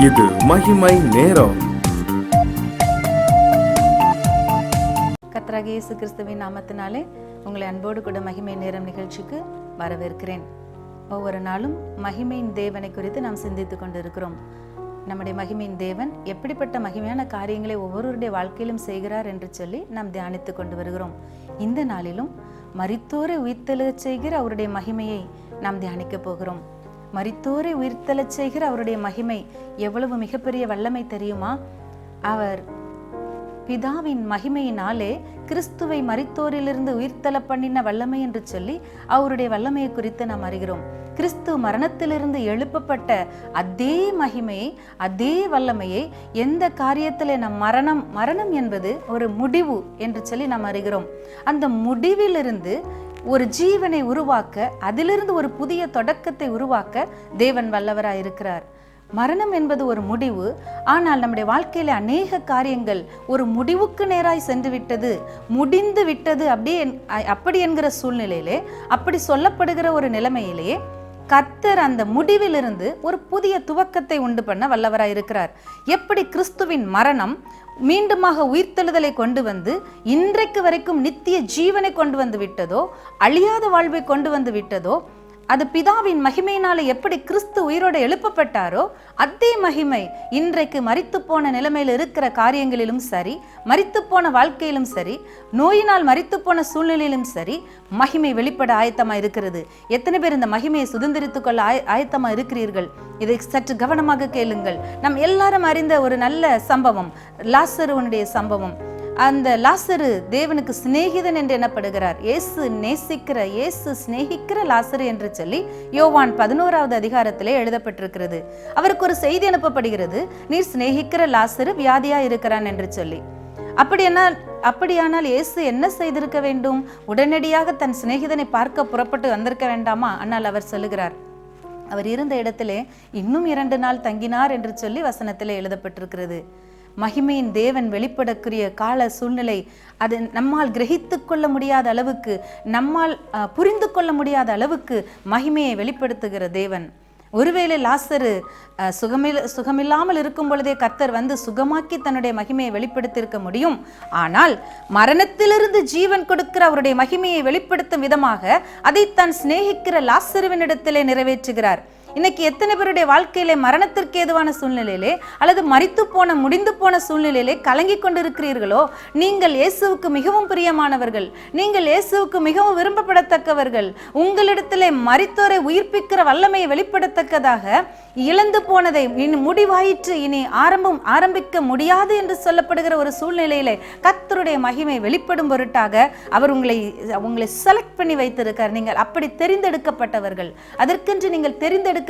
இது மகிமை நேரம். கர்த்தராகிய இயேசு கிறிஸ்துவின் நாமத்தினாலே உங்களை அன்போடு கூட மகிமை நேரம் நிகழ்ச்சிக்கு வரவேற்கிறேன். ஒவ்வொரு நாளும் மகிமையின் தேவனை குறித்து நாம் சிந்தித்துக் கொண்டிருக்கிறோம். நம்முடைய மகிமையின் தேவன் எப்படிப்பட்ட மகிமையான காரியங்களை ஒவ்வொருவருடைய வாழ்க்கையிலும் செய்கிறார் என்று சொல்லி நாம் தியானித்துக் கொண்டு வருகிறோம். இந்த நாளிலும் மரித்தோரை உயிர்த்தெழச் செய்கிற அவருடைய மகிமையை நாம் தியானிக்க போகிறோம். மரித்தோரை உயிர்த்தெழச் செய்கிற அவருடைய மகிமை எவ்வளவு மிகப்பெரிய வல்லமை தெரியுமா? அவர் பிதாவின் மகிமையினாலே கிறிஸ்துவை மரித்தோரிலிருந்து உயிர்த்தெழ பண்ணின வல்லமை என்று சொல்லி அவருடைய வல்லமையை குறித்து நாம் அறிகிறோம். கிறிஸ்து மரணத்திலிருந்து எழுப்பப்பட்ட அதே மகிமையை, அதே வல்லமையை எந்த காரியத்திலே நம் மரணம் என்பது ஒரு முடிவு என்று சொல்லி நாம் அறிகிறோம். அந்த முடிவிலிருந்து ஒரு ஜீவனை உருவாக்க, அதிலிருந்து ஒரு புதிய தொடக்கத்தை உருவாக்க தேவன் வல்லவராய் இருக்கிறார். மரணம் என்பது ஒரு முடிவு. ஆனால் நம்முடைய வாழ்க்கையில அநேக காரியங்கள் ஒரு முடிவுக்கு நேராய் சென்று விட்டது, முடிந்து விட்டது அப்படி என்கிற சூழ்நிலையிலே, அப்படி சொல்லப்படுகிற ஒரு நிலைமையிலேயே கர்த்தர் அந்த முடிவிலிருந்து ஒரு புதிய துவக்கத்தை உண்டு பண்ண வல்லவராய் இருக்கிறார். எப்படி கிறிஸ்துவின் மரணம் மீண்டுமாக உயிர்த்தெழுதலை கொண்டு வந்து இன்றைக்கு வரைக்கும் நித்திய ஜீவனை கொண்டு வந்து விட்டதோ, அழியாத வாழ்வை கொண்டு வந்து விட்டதோ, அது பிதாவின் மகிமையினால எப்படி கிறிஸ்து உயிரோடு எழுப்பப்பட்டாரோ அதே மகிமை இன்றைக்கு மரித்து போன நிலைமையில் இருக்கிற காரியங்களிலும் சரி, மரித்து போன வாழ்க்கையிலும் சரி, நோயினால் மரித்து போன சூழ்நிலையிலும் சரி, மகிமை வெளிப்பட ஆயத்தமா இருக்கிறது. எத்தனை பேர் இந்த மகிமையை சுதந்திரித்துக் கொள்ள ஆயத்தமா இருக்கிறீர்கள்? இதை சற்று கவனமாக கேளுங்கள். நம் எல்லாரும் அறிந்த ஒரு நல்ல சம்பவம், லாசருவனுடைய சம்பவம். அந்த லாசரு தேவனுக்கு சிநேகிதன் என்று எண்ணப்படுகிறார். இயேசு சிநேகிக்கிற லாசரு என்று சொல்லி யோவான் 11வது அதிகாரத்திலே எழுதப்பட்டிருக்கிறது. அவருக்கு ஒரு செய்தி அனுப்பப்படுகிறது, நீர் சிநேகிக்கிற லாசரு வியாதியா இருக்கிறான் என்று சொல்லி. அப்படியானால் இயேசு என்ன செய்திருக்க வேண்டும்? உடனடியாக தன் சிநேகிதனை பார்க்க புறப்பட்டு வந்திருக்க வேண்டாமா? ஆனால் அவர் சொல்லுகிறார், அவர் இருந்த இடத்திலே இன்னும் 2 நாள் தங்கினார் என்று சொல்லி வசனத்திலே எழுதப்பட்டிருக்கிறது. மகிமையின் தேவன் வெளிப்படக்கூடிய கால சூழ்நிலை, அது நம்மால் கிரகித்து கொள்ள முடியாத அளவுக்கு, நம்மால் புரிந்து கொள்ள முடியாத அளவுக்கு மகிமையை வெளிப்படுத்துகிற தேவன். ஒருவேளை லாசரு சுகமில்லாமல் இருக்கும் பொழுதே கர்த்தர் வந்து சுகமாக்கி தன்னுடைய மகிமையை வெளிப்படுத்தியிருக்க முடியும். ஆனால் மரணத்திலிருந்து ஜீவன் கொடுக்கிற அவருடைய மகிமையை வெளிப்படுத்தும் விதமாக அதை தான் சிநேகிக்கிற லாசருவினிடத்திலே நிறைவேற்றுகிறார். இன்னைக்கு எத்தனை பேருடைய வாழ்க்கையிலே மரணத்திற்கு ஏதுவான சூழ்நிலையிலே அல்லது மரித்து போன முடிந்து போன சூழ்நிலையிலே கலங்கி கொண்டிருக்கிறீர்களோ? நீங்கள் இயேசுவுக்கு மிகவும் பிரியமானவர்கள், நீங்கள் இயேசுவுக்கு மிகவும் விரும்பப்படத்தக்கவர்கள். உங்களிடத்திலே மரித்தோரை உயிர்ப்பிக்கிற வல்லமையை வெளிப்படத்தக்கதாக இழந்து போனதை முடிவாயிற்று, இனி ஆரம்பிக்க முடியாது என்று சொல்லப்படுகிற ஒரு சூழ்நிலையிலே கர்த்தருடைய மகிமை வெளிப்படும் பொருட்டாக அவர் உங்களை செலக்ட் பண்ணி வைத்திருக்கார். நீங்கள் அப்படி தெரிந்தெடுக்கப்பட்டவர்கள், அதற்கென்று நீங்கள் தெரிந்தெடுக்கப்பட்டவர்கள்.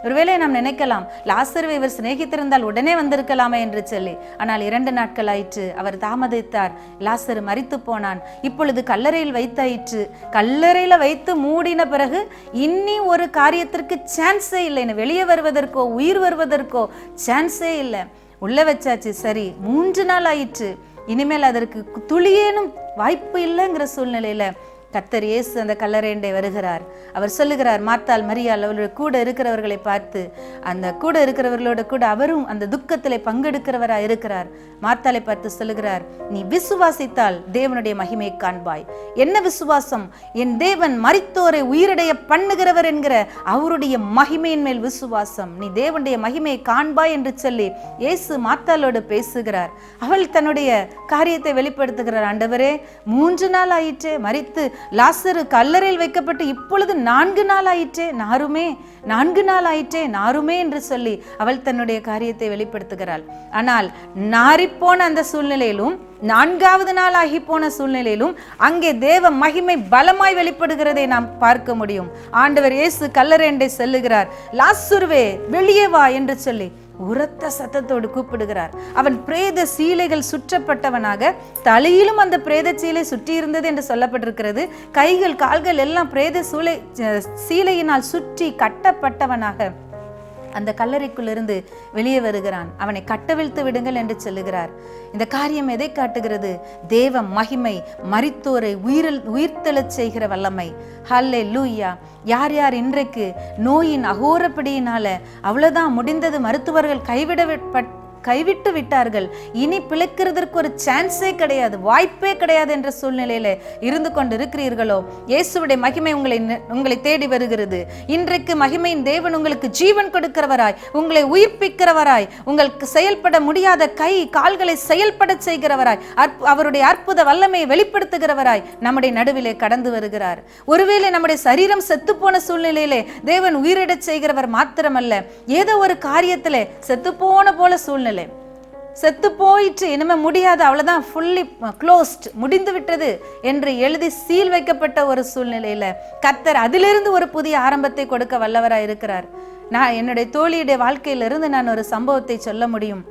ஒருவேளை நாம் நினைக்கலாம், லாசருவை இவர் சிநேகித்திருந்தால் உடனே வந்திருக்கலாமே என்று சொல்லி. ஆனால் 2 நாட்கள் ஆயிற்று, அவர் தாமதித்தார். லாசரு மரித்து போனான். இப்பொழுது கல்லறையில் வைத்தாயிற்று. கல்லறையில வைத்து மூடின பிறகு இனி ஒரு காரியத்திற்கு சான்ஸே இல்லை, வெளியே வருவதற்கோ உயிர் வருவதற்கோ சான்ஸே இல்லை. உள்ள வச்சாச்சு, சரி 3 நாள் ஆயிற்று, இனிமேல் அதற்கு துளியேனும் வாய்ப்பு இல்லைங்கிற சூழ்நிலையில கர்த்தர் இயேசு அந்த கல்லறையண்டை வருகிறார். அவர் சொல்லுகிறார், மார்த்தாள் மரியாள் அவர்களுடைய கூட இருக்கிறவர்களை பார்த்து, அந்த கூட இருக்கிறவர்களோட கூட அவரும் அந்த துக்கத்திலே பங்கெடுக்கிறவராய் இருக்கிறார். மார்த்தாளை பார்த்து சொல்லுகிறார், நீ விசுவாசித்தால் தேவனுடைய மகிமையை காண்பாய். என்ன விசுவாசம்? என் தேவன் மரித்தோரை உயிரடைய பண்ணுகிறவர் என்கிற அவருடைய மகிமையின் மேல் விசுவாசம். நீ தேவனுடைய மகிமையை காண்பாய் என்று சொல்லி இயேசு மார்த்தாளோடு பேசுகிறார். அவள் தன்னுடைய காரியத்தை வெளிப்படுத்துகிறார். ஆண்டவரே, 3 நாள் ஆயிற்றே மரித்து, லாசரு கல்லறையில் வைக்கப்பட்டு இப்பொழுது 4 நாள் ஆயிற்றே, 4 நாள் ஆயிற்றே நாருமே என்று சொல்லி அவள் தன்னுடைய காரியத்தை வெளிப்படுத்துகிறாள். ஆனால் நாரிப்போன அந்த சூழ்நிலையிலும், 4வது நாள் ஆகி போன சூழ்நிலையிலும் அங்கே தேவ மகிமை பலமாய் வெளிப்படுகிறதை நாம் பார்க்க முடியும். ஆண்டவர் இயேசு கல்லறையண்டை செல்லுகிறார். லாசருவே வெளியே வா என்று சொல்லி உரத்த சத்தத்தோடு கூப்பிடுகிறார். அவன் பிரேத சீலைகள் சுற்றப்பட்டவனாக, தலையிலும் அந்த பிரேத சீலை சுற்றி இருந்தது என்று சொல்லப்பட்டிருக்கிறது. கைகள் கால்கள் எல்லாம் பிரேத சீலையினால் சுற்றி கட்டப்பட்டவனாக அந்த கல்லறைக்குள்ளிருந்து வெளியே வருகிறான். அவனை கட்டவிழ்த்து விடுங்கள் என்று சொல்லுகிறார். இந்த காரியம் எதை காட்டுகிறது? தேவ மகிமை, மரித்தோரை உயிர்த்தெழச் செய்கிற வல்லமை. ஹல்லேலூயா. யார் யார் இன்றைக்கு நோயின் அகோரப்படியினால அவ்வளவுதான் முடிந்தது, மருத்துவர்கள் கைவிட்டு விட்டார்கள், இனி பிழைக்கிறதற்கு ஒரு சான்ஸே கிடையாது, வாய்ப்பே கிடையாது என்ற சூழ்நிலையில இருந்து கொண்டு இருக்கிறீர்களோ, இயேசுவுடைய மகிமை உங்களை தேடி வருகிறது. இன்றைக்கு மகிமையின் தேவன் உங்களுக்கு ஜீவன் கொடுக்கிறவராய், உங்களை உயிர்ப்பிக்கிறவராய், உங்களுக்கு செயல்பட முடியாத கை கால்களை செயல்பட செய்கிறவராய், அவருடைய அற்புத வல்லமையை வெளிப்படுத்துகிறவராய் நம்முடைய நடுவிலே கடந்து வருகிறார். ஒருவேளை நம்முடைய சரீரம் செத்து போன சூழ்நிலையிலே தேவன் உயிரிடச் செய்கிறவர் மாத்திரமல்ல, ஏதோ ஒரு காரியத்திலே செத்து போன போல சூழ்நிலை, செத்து போயிட்டு இனிமே முடியாது, அவ்வளவுதான், ஃபுல்லி க்ளோஸ்ட், முடிந்து விட்டது என்று எழுதி சீல் வைக்கப்பட்ட ஒரு சூழ்நிலையில கர்த்தர் அதிலிருந்து ஒரு புதிய ஆரம்பத்தை கொடுக்க வல்லவராய் இருக்கிறார். நான் என்னுடைய தோழியுடைய வாழ்க்கையிலிருந்து நான் ஒரு சம்பவத்தை சொல்ல முடியும்.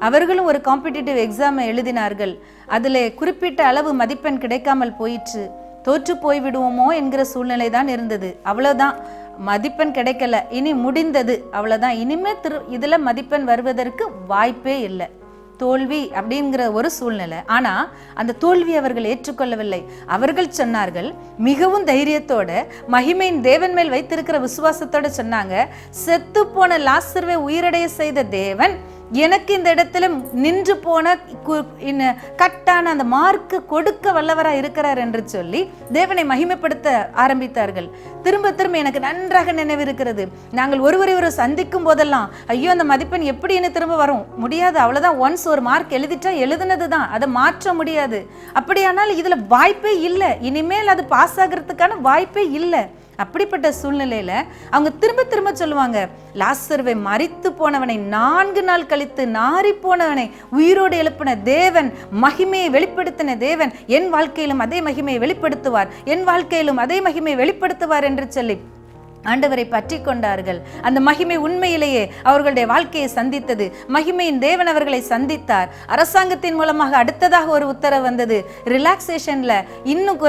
அவர்களும் ஒரு காம்படிட்டிவ் எக்ஸாம் எழுதினார்கள். அதில் குறிப்பிட்ட அளவு மதிப்பெண் கிடைக்காமல் போயிற்று. தோற்று போய்விடுவோமோ என்கிற சூழ்நிலை தான் இருந்தது. அவ்வளவுதான், மதிப்பெண் கிடைக்கல, இனி முடிந்தது, அவ்வளவுதான், இனிமே இதுல மதிப்பெண் வருவதற்கு வாய்ப்பே இல்லை, தோல்வி அப்படிங்கிற ஒரு சூழ்நிலை. ஆனா அந்த தோல்வி அவர்கள் ஏற்றுக்கொள்ளவில்லை. அவர்கள் சொன்னார்கள், மிகவும் தைரியத்தோட மகிமையின் தேவன் மேல் வைத்திருக்கிற விசுவாசத்தோட சொன்னாங்க, செத்து போன லாசருவை உயிரடைய செய்த தேவன் எனக்கு இந்த இடத்துல நின்று போன கட்டான அந்த மார்க்கு கொடுக்க வல்லவரா இருக்கிறார் என்று சொல்லி தேவனை மகிமைப்படுத்த ஆரம்பித்தார்கள். திரும்ப திரும்ப எனக்கு நன்றாக நினைவிருக்கிறது, நாங்கள் ஒருவரை சந்திக்கும் போதெல்லாம், ஐயோ அந்த மதிப்பெண் எப்படி என்ன திரும்ப வரும், முடியாது, அவ்வளவுதான், ஒன்ஸ் ஒரு மார்க் எழுதிட்டா எழுதுனது தான், அதை மாற்ற முடியாது, அப்படியானால் இதுல வாய்ப்பே இல்லை, இனிமேல் அது பாஸ் ஆகிறதுக்கான வாய்ப்பே இல்லை. அப்படிப்பட்ட சூழ்நிலையில அவங்க திரும்ப திரும்ப சொல்லுவாங்க, லாசருவை மரித்து போனவனை 4 நாள் கழித்து நாரி போனவனை உயிரோடு எழுப்பின தேவன், மகிமையை வெளிப்படுத்தின தேவன் என் வாழ்க்கையிலும் அதே மகிமையை வெளிப்படுத்துவார், என் வாழ்க்கையிலும் அதே மகிமையை வெளிப்படுத்துவார் என்று சொல்லி ஆண்டவரை பற்றி கொண்டார்கள். அந்த மகிமை உண்மையிலேயே அவர்களுடைய வாழ்க்கையை சந்தித்தது. மகிமையின் தேவன் அவர்களை சந்தித்தார். அரசாங்கத்தின் மூலமாக அடுத்ததாக ஒரு உத்தரவு வந்தது, ரிலாக்ஸேஷன்ல இன்னும்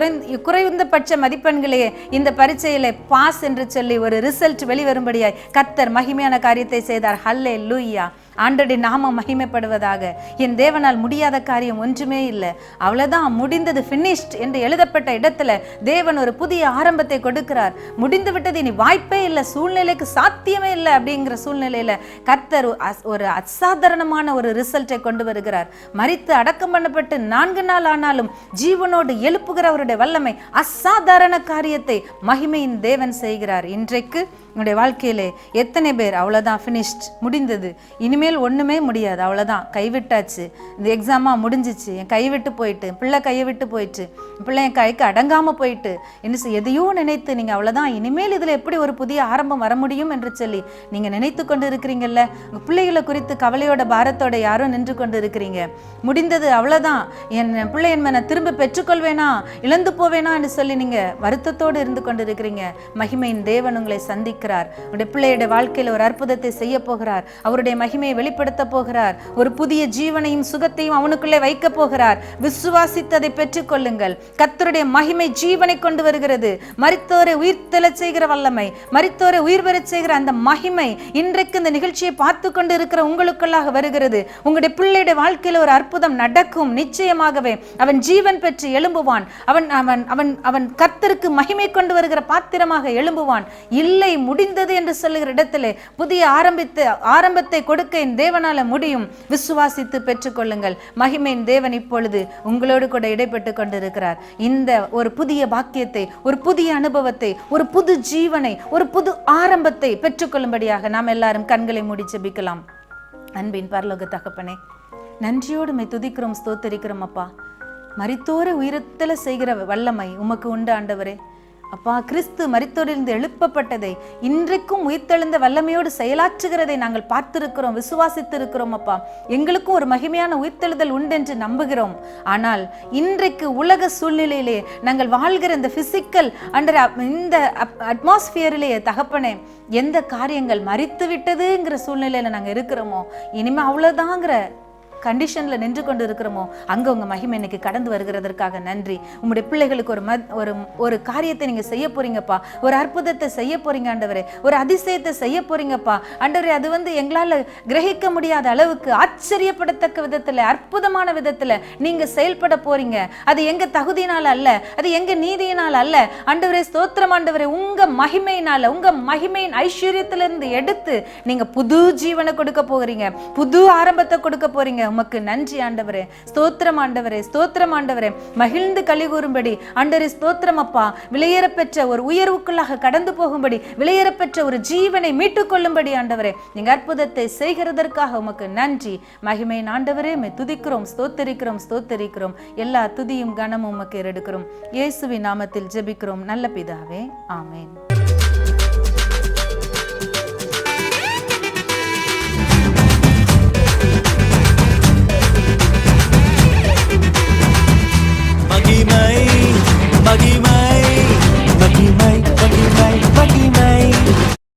குறைந்தபட்ச மதிப்பெண்களையே இந்த பரீட்சையில பாஸ் என்று சொல்லி ஒரு ரிசல்ட் வெளிவரும்படியாய் கர்த்தர் மகிமையான காரியத்தை செய்தார். ஹல்லேலூயா. ஆண்டவருடைய நாமம் மகிமைப்படுவதாக. என் தேவனால் முடியாத காரியம் ஒன்றுமே இல்லை, அவ்வளவுதான், முடிந்தது, ஃபினிஷ்ட் என்று எழுதப்பட்ட இடத்துல தேவன் ஒரு புதிய ஆரம்பத்தை கொடுக்கிறார். முடிந்து விட்டது, இனி வாய்ப்பே இல்லை, சூழ்நிலைக்கு சாத்தியமே இல்லை அப்படிங்கிற சூழ்நிலையில கர்த்தர் ஒரு அசாதாரணமான ஒரு ரிசல்ட்டை கொண்டு வருகிறார். மரித்து அடக்கம் பண்ணப்பட்டு 4 நாள் ஆனாலும் ஜீவனோடு எழுப்புகிறவருடைய வல்லமை, அசாதாரண காரியத்தை மகிமையின் தேவன் செய்கிறார். இன்றைக்கு உங்களுடைய வாழ்க்கையிலே எத்தனை பேர் அவ்வளோதான், ஃபினிஷ்ட், முடிந்தது, இனிமேல் ஒன்றுமே முடியாது, அவ்வளோதான், கைவிட்டாச்சு, இந்த எக்ஸாமா முடிஞ்சிச்சு, என் கைவிட்டு போயிட்டு, பிள்ளை கையை விட்டு போயிட்டு, பிள்ளை என் கைக்கு அடங்காமல் போயிட்டு, என்ன எதையோ நினைத்து நீங்கள் அவ்வளோதான், இனிமேல் இதில் எப்படி ஒரு புதிய ஆரம்பம் வர முடியும் என்று சொல்லி நீங்கள் நினைத்து கொண்டு இருக்கிறீங்கல்ல. உங்கள் பிள்ளைகளை குறித்து கவலையோட பாரத்தோட யாரும் நின்று கொண்டு இருக்கிறீங்க. முடிந்தது, அவ்வளோதான், என் பிள்ளை நான் திரும்ப பெற்றுக்கொள்வேனா, இழந்து போவேனா என்று சொல்லி நீங்கள் வருத்தத்தோடு இருந்து கொண்டு இருக்கிறீங்க. மகிமையின் தேவன் உங்களை சந்திக்க உங்களுடைய பிள்ளையுடைய வாழ்க்கையில் ஒரு அற்புதத்தை செய்ய போகிறார். அவருடைய மகிமையை வெளிப்படுத்த போகிறார். ஒரு புதிய ஜீவனையும் சுகத்தையும் அவனுக்குள்ளே வைக்க போகிறார். விசுவாசித்ததை பெற்றுக் கொள்ளுங்கள். கர்த்தருடைய மகிமை ஜீவனை கொண்டு வருகிறது. மரித்தோரை உயிர்த்தெழச் செய்கிற வல்லமை, மரித்தோரை உயிர் பெறச் செய்கிற அந்த மகிமை இன்றைக்கு இந்த நிகழ்ச்சியை பார்த்து கொண்டு இருக்கிற உங்களுக்குள்ளாக வருகிறது. உங்களுடைய பிள்ளையுடைய வாழ்க்கையில் ஒரு அற்புதம் நடக்கும். நிச்சயமாகவே அவன் ஜீவன் பெற்று எழும்புவான். அவன் அவன் அவன் அவன் கர்த்தருக்கு மகிமை கொண்டு வருகிற பாத்திரமாக எழும்புவான். இல்லை, முடிந்தது என்று சொல்லுகிற இடத்திலே புதிய ஆரம்பத்தை கொடுக்க என் தேவனால முடியும். விசுவாசித்து பெற்றுக்கொள்ளுங்கள். மகிமையின் தேவன் இப்பொழுது உங்களோடு கூட இடைப்பட்டு கொண்டிருக்கிறார். இந்த ஒரு புதிய பாக்கியத்தை, ஒரு புதிய அனுபவத்தை, ஒரு புது ஜீவனை, ஒரு புது ஆரம்பத்தை பெற்றுக்கொள்ளும்படியாக நாம் எல்லாரும் கண்களை மூடி ஜெபிக்கலாம். அன்பின் பரலோக தகப்பனே, நன்றியோடு மை துதிக்கிறோம், ஸ்தோத்தரிக்கிறோம். அப்பா, மரித்தோரை உயிர்த்தெழ செய்கிற வல்லமை உமக்கு உண்டு ஆண்டவரே. அப்பா, கிறிஸ்து மரித்தோரிலிருந்து எழுப்பப்பட்டதை இன்றைக்கும் உயிர்த்தெழுந்த வல்லமையோடு செயலாற்றுகிறதை நாங்கள் பார்த்திருக்கிறோம், விசுவாசித்திருக்கிறோம். அப்பா, எங்களுக்கும் ஒரு மகிமையான உயிர்த்தெழுதல் உண்டென்று நம்புகிறோம். ஆனால் இன்றைக்கு உலக சூழ்நிலையிலே நாங்கள் வாழ்கிற இந்த பிசிக்கல் அண்டர் இந்த அட்மாஸ்பியரிலேயே தகப்பனே, எந்த காரியங்கள் மரித்து விட்டதுங்கிற சூழ்நிலையில நாங்கள் இருக்கிறோமோ, இனிமே அவ்வளவுதாங்கிற கண்டிஷன்ல நின்று கொண்டு இருக்கிறோமோ அங்க உங்க மகிமை இன்னைக்கு கடந்து வருகிறதற்காக நன்றி. உங்களுடைய பிள்ளைகளுக்கு ஒரு காரியத்தை நீங்க செய்ய போறீங்கப்பா, ஒரு அற்புதத்தை செய்ய போறீங்க ஆண்டவரே, ஒரு அதிசயத்தை செய்ய போறீங்கப்பா ஆண்டவரே. அது எங்களால கிரகிக்க முடியாத அளவுக்கு ஆச்சரியப்படத்தக்க விதத்துல, அற்புதமான விதத்துல நீங்க செயல்பட போறீங்க. அது எங்க தகுதியினால் அல்ல, அது எங்க நீதியினால் அல்ல ஆண்டவரே. ஸ்தோத்திரம் ஆண்டவரே. உங்க மகிமையினால, உங்க மகிமையின் ஐஸ்வர்யத்திலிருந்து எடுத்து நீங்க புது ஜீவனை கொடுக்க போகிறீங்க, புது ஆரம்பத்தை கொடுக்க போறீங்க. உமக்கு நன்றி ஆண்டவரே. ஸ்தோத்திரம் ஆண்டவரே, ஸ்தோத்திரம் ஆண்டவரே. மகிழ்ந்து களி கூறும்படி ஆண்டவரே ஸ்தோத்திரம் அப்பா. விலையேறப்பெற்ற ஒரு உயர்வுக்குள்ளாக கடந்து போகும்படி, விலையேறப்பெற்ற ஒரு ஜீவனை மீட்டுக் கொள்ளும்படி ஆண்டவரே நீங்க அற்புதத்தை செய்கிறதற்காக உமக்கு நன்றி. மகிமையின் ஆண்டவரே துதிக்கிறோம், ஸ்தோத்தரிக்கிறோம், ஸ்தோத்தரிக்கிறோம். எல்லா துதியும் கனமும் உமக்கு எடுக்கிறோம். இயேசுவின் நாமத்தில் ஜெபிக்கிறோம் நல்ல பிதாவே, ஆமென்.